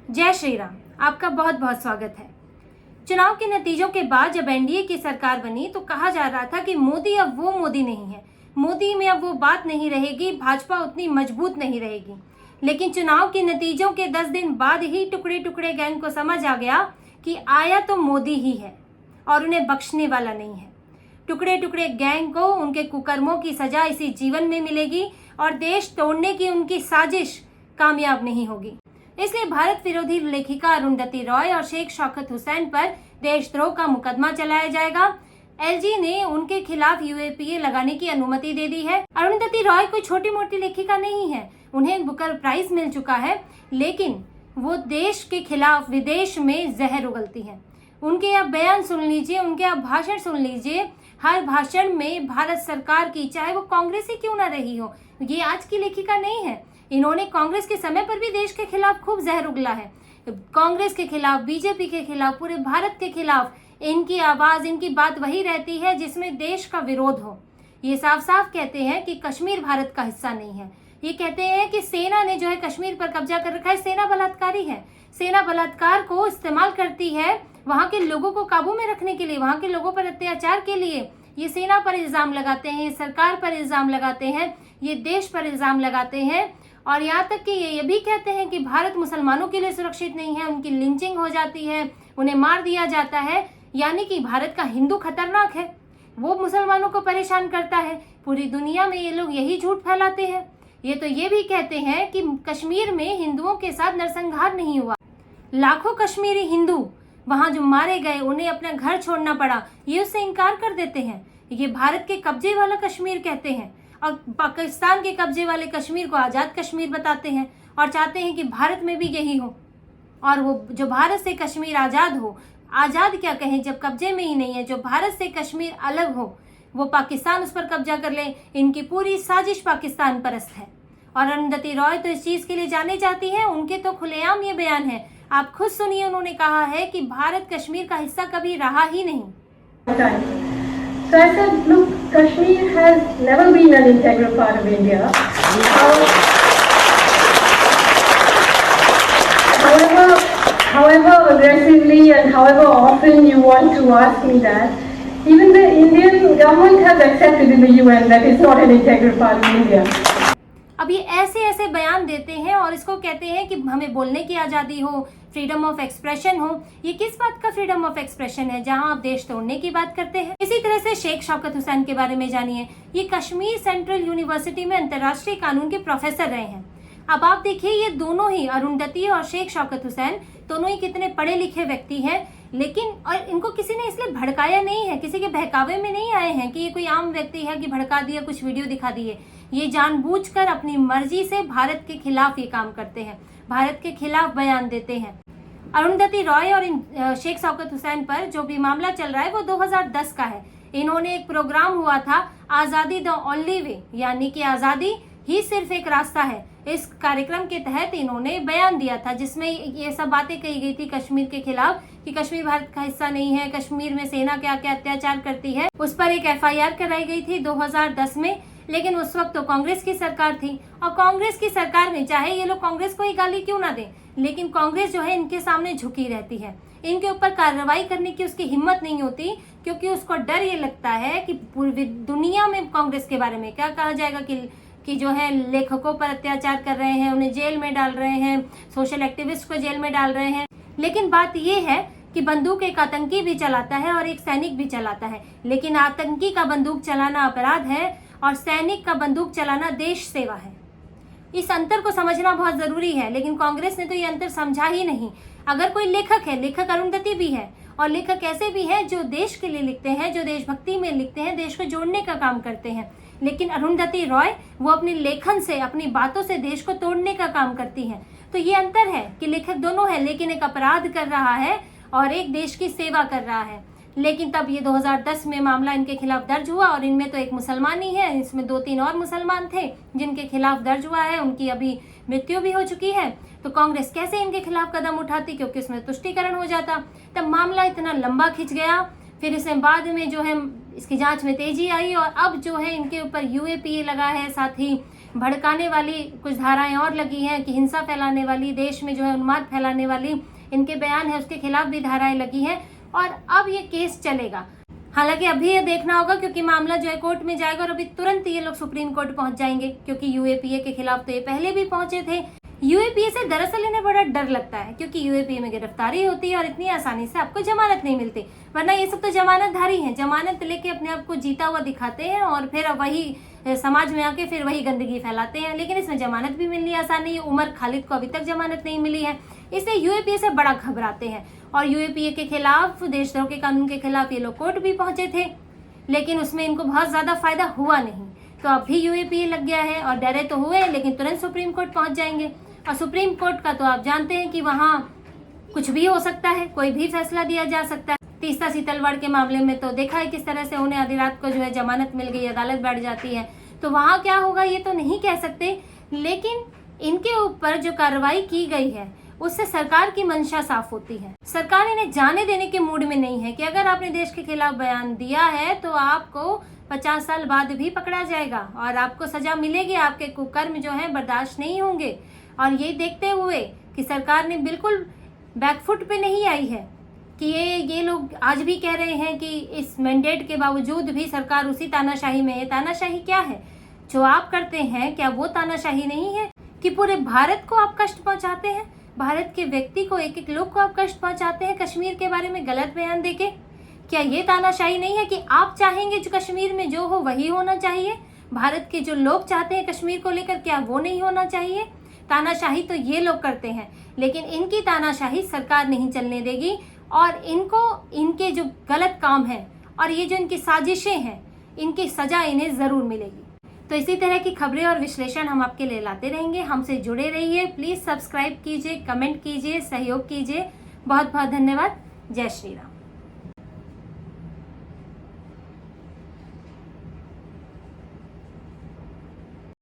जय श्री राम। आपका बहुत बहुत स्वागत है। चुनाव के नतीजों के बाद जब एनडीए की सरकार बनी तो कहा जा रहा था कि मोदी अब वो मोदी नहीं है, मोदी में अब वो बात नहीं रहेगी, भाजपा उतनी मजबूत नहीं रहेगी। लेकिन चुनाव के नतीजों के 10 दिन बाद ही टुकड़े टुकड़े गैंग को समझ आ गया कि आया तो मोदी ही है और उन्हें बख्शने वाला नहीं है। टुकड़े टुकड़े गैंग को उनके कुकर्मों की सजा इसी जीवन में मिलेगी और देश तोड़ने की उनकी साजिश कामयाब नहीं होगी। इसलिए भारत विरोधी लेखिका अरुंधति रॉय और शेख शौकत हुसैन पर देशद्रोह का मुकदमा चलाया जाएगा। एलजी ने उनके खिलाफ यूएपीए लगाने की अनुमति दे दी है। अरुंधति रॉय कोई छोटी मोटी लेखिका नहीं है, उन्हें बुकर प्राइज मिल चुका है, लेकिन वो देश के खिलाफ विदेश में जहर उगलती है। उनके आप बयान सुन लीजिए, उनके आप भाषण सुन लीजिए। हर भाषण में भारत सरकार की, चाहे वो कांग्रेस ही क्यों ना रही हो, ये आज की लेखिका नहीं है। इन्होंने कांग्रेस के समय पर भी देश के खिलाफ खूब जहर उगला है। कांग्रेस के खिलाफ, बीजेपी के खिलाफ, पूरे भारत के खिलाफ इनकी आवाज, इनकी बात वही रहती है जिसमें देश का विरोध हो। ये साफ साफ कहते हैं कि कश्मीर भारत का हिस्सा नहीं है। ये कहते हैं कि सेना ने जो है कश्मीर पर कब्जा कर रखा है, सेना बलात्कारी है। सेना बलात्कार को इस्तेमाल करती है वहां के लोगों को काबू में रखने के लिए, वहां के लोगों पर अत्याचार के लिए। ये सेना पर इल्जाम लगाते हैं, सरकार पर इल्जाम लगाते हैं, ये देश पर इल्जाम लगाते हैं और यहाँ तक कि ये भी कहते हैं कि भारत मुसलमानों के लिए सुरक्षित नहीं है, उनकी लिंचिंग हो जाती है, उन्हें मार दिया जाता है, यानी कि भारत का हिंदू खतरनाक है, वो मुसलमानों को परेशान करता है। पूरी दुनिया में ये लोग यही झूठ फैलाते हैं। ये तो ये भी कहते हैं कि कश्मीर में हिंदुओं के साथ नरसंहार नहीं हुआ, लाखों कश्मीरी हिंदू वहां जो मारे गए, उन्हें अपना घर छोड़ना पड़ा, ये उससे इनकार कर देते हैं। ये भारत के कब्जे वाला कश्मीर कहते हैं और पाकिस्तान के कब्जे वाले कश्मीर को आज़ाद कश्मीर बताते हैं और चाहते हैं कि भारत में भी यही हो। और वो जो भारत से कश्मीर आज़ाद हो, आज़ाद क्या कहें जब कब्जे में ही नहीं है, जो भारत से कश्मीर अलग हो, वो पाकिस्तान उस पर कब्जा कर ले। इनकी पूरी साजिश पाकिस्तान परस्त है और अरुंधति रॉय तो इस चीज़ के लिए जाने जाती हैं। उनके तो खुलेआम ये बयान है, आप खुद सुनिए। उन्होंने कहा है कि भारत कश्मीर का हिस्सा कभी रहा ही नहीं। So I said, look, Kashmir has never been an integral part of India. However aggressively and however often you want to ask me that, even the Indian government has accepted in the UN that it's not an integral part of India. अब ये ऐसे ऐसे बयान देते हैं और इसको कहते हैं कि हमें बोलने की आज़ादी हो, फ्रीडम ऑफ एक्सप्रेशन हो। ये किस बात का फ्रीडम ऑफ एक्सप्रेशन है जहां आप देश तोड़ने की बात करते हैं। इसी तरह से शेख शौकत हुसैन के बारे में जानिए। ये कश्मीर सेंट्रल यूनिवर्सिटी में अंतर्राष्ट्रीय कानून के प्रोफेसर रहे हैं। अब आप देखिए, ये दोनों ही, अरुंधति और शेख शौकत हुसैन, दोनों ही कितने पढ़े लिखे व्यक्ति हैं, लेकिन और इनको किसी ने इसलिए भड़काया नहीं है, किसी के बहकावे में नहीं आए हैं कि ये कोई आम व्यक्ति है कि भड़का दिया, कुछ वीडियो दिखा दिए। ये जानबूझकर अपनी मर्जी से भारत के खिलाफ ये काम करते हैं, भारत के खिलाफ बयान देते हैं। अरुंधति रॉय और शेख शौकत हुसैन पर जो भी मामला चल रहा है वो 2010 का है। इन्होंने एक प्रोग्राम हुआ था, आज़ादी द ओनली वे, यानी कि आज़ादी ही सिर्फ एक रास्ता है। इस कार्यक्रम के तहत इन्होंने बयान दिया था जिसमें ये सब बातें कही गई थी कश्मीर के खिलाफ कि कश्मीर भारत का हिस्सा नहीं है, कश्मीर में सेना क्या क्या अत्याचार करती है। उस पर एक एफआईआर कराई गई थी 2010 में, लेकिन उस वक्त तो कांग्रेस की सरकार थी और कांग्रेस की सरकार में, चाहे ये लोग कांग्रेस को ही गाली क्यों ना दें, लेकिन कांग्रेस जो है इनके सामने झुकी रहती है। इनके ऊपर कार्रवाई करने की उसकी हिम्मत नहीं होती, क्योंकि उसको डर ये लगता है कि पूरी दुनिया में कांग्रेस के बारे में क्या कहा जाएगा कि जो है लेखकों पर अत्याचार कर रहे हैं, उन्हें जेल में डाल रहे हैं, सोशल एक्टिविस्ट को जेल में डाल रहे हैं। लेकिन बात ये है कि बंदूक एक आतंकी भी चलाता है और एक सैनिक भी चलाता है, लेकिन आतंकी का बंदूक चलाना अपराध है और सैनिक का बंदूक चलाना देश सेवा है। इस अंतर को समझना बहुत जरूरी है, लेकिन कांग्रेस ने तो ये अंतर समझा ही नहीं। अगर कोई लेखक है, लेखक अरुंधति भी है और लेखक ऐसे भी हैं जो देश के लिए लिखते हैं, जो देशभक्ति में लिखते हैं, देश को जोड़ने का काम करते हैं, लेकिन अरुंधति रॉय वो अपनी लेखन से, अपनी बातों से देश को तोड़ने का काम करती हैं। तो ये अंतर है कि लेखक दोनों है, लेकिन एक अपराध कर रहा है और एक देश की सेवा कर रहा है। लेकिन तब ये 2010 में मामला इनके खिलाफ दर्ज हुआ और इनमें तो एक मुसलमान ही है, इसमें 2-3 और मुसलमान थे जिनके खिलाफ दर्ज हुआ है, उनकी अभी मृत्यु भी हो चुकी है। तो कांग्रेस कैसे इनके खिलाफ कदम उठाती, क्योंकि इसमें तुष्टीकरण हो जाता। तब मामला इतना लंबा खिंच गया, फिर इसे बाद में जो है इसकी जांच में तेजी आई और अब जो है इनके ऊपर यूएपीए लगा है, साथ ही भड़काने वाली कुछ धाराएं और लगी हैं कि हिंसा फैलाने वाली, देश में जो है उन्माद फैलाने वाली इनके बयान है, उसके खिलाफ भी धाराएं लगी हैं और अब ये केस चलेगा। हालांकि अभी ये देखना होगा क्योंकि मामला जो है कोर्ट में जाएगा और अभी तुरंत ये लोग सुप्रीम कोर्ट पहुंच जाएंगे, क्योंकि यूएपीए के खिलाफ तो ये पहले भी पहुंचे थे। यूएपीए से दरअसल इन्हें बड़ा डर लगता है क्योंकि यूएपीए में गिरफ्तारी होती है और इतनी आसानी से आपको जमानत नहीं मिलती, वरना ये सब तो जमानतधारी हैं, जमानत लेके अपने आप को जीता हुआ दिखाते हैं और फिर वही समाज में आके फिर वही गंदगी फैलाते हैं। लेकिन इसमें जमानत भी मिलनी आसान नहीं है। उमर खालिद को अभी तक जमानत नहीं मिली है, इसलिए यूएपीए से बड़ा घबराते हैं और यूएपीए के खिलाफ, देशद्रोह के कानून के खिलाफ ये लोग कोर्ट भी पहुंचे थे, लेकिन उसमें इनको बहुत ज्यादा फायदा हुआ नहीं। तो अब भी यूएपीए लग गया है और डरे तो हुए लेकिन तुरंत सुप्रीम कोर्ट पहुंच जाएंगे। और सुप्रीम कोर्ट का तो आप जानते हैं कि वहां कुछ भी हो सकता है, कोई भी फैसला दिया जा सकता है। तीस्ता सीतलवाड़ के मामले में तो देखा है किस तरह से उन्हें आधी रात को जो है जमानत मिल गई, अदालत बैठ जाती है। तो वहां क्या होगा ये तो नहीं कह सकते, लेकिन इनके ऊपर जो कार्रवाई की गई है उससे सरकार की मंशा साफ होती है। सरकार इन्हें जाने देने के मूड में नहीं है कि अगर आपने देश के खिलाफ बयान दिया है तो आपको 50 साल बाद भी पकड़ा जाएगा और आपको सजा मिलेगी, आपके कुकर्म जो है बर्दाश्त नहीं होंगे। और ये देखते हुए कि सरकार ने बिल्कुल बैकफुट पे नहीं आई है कि ये लोग आज भी कह रहे हैं कि इस मैंडेट के बावजूद भी सरकार उसी तानाशाही में है। तानाशाही क्या है जो आप करते हैं, क्या वो तानाशाही नहीं है कि पूरे भारत को आप कष्ट पहुंचाते हैं, भारत के व्यक्ति को, एक एक लोग को आप कष्ट पहुंचाते हैं कश्मीर के बारे में गलत बयान देके? क्या ये तानाशाही नहीं है कि आप चाहेंगे जो कश्मीर में जो हो वही होना चाहिए, भारत के जो लोग चाहते हैं कश्मीर को लेकर क्या वो नहीं होना चाहिए? तानाशाही तो ये लोग करते हैं, लेकिन इनकी तानाशाही सरकार नहीं चलने देगी और इनको इनके जो गलत काम है और ये जो इनकी साजिशें हैं इनकी सजा इन्हें जरूर मिलेगी। तो इसी तरह की खबरें और विश्लेषण हम आपके लिए लाते रहेंगे। हमसे जुड़े रहिए, प्लीज सब्सक्राइब कीजिए, कमेंट कीजिए, सहयोग कीजिए। बहुत बहुत धन्यवाद। जय श्री राम।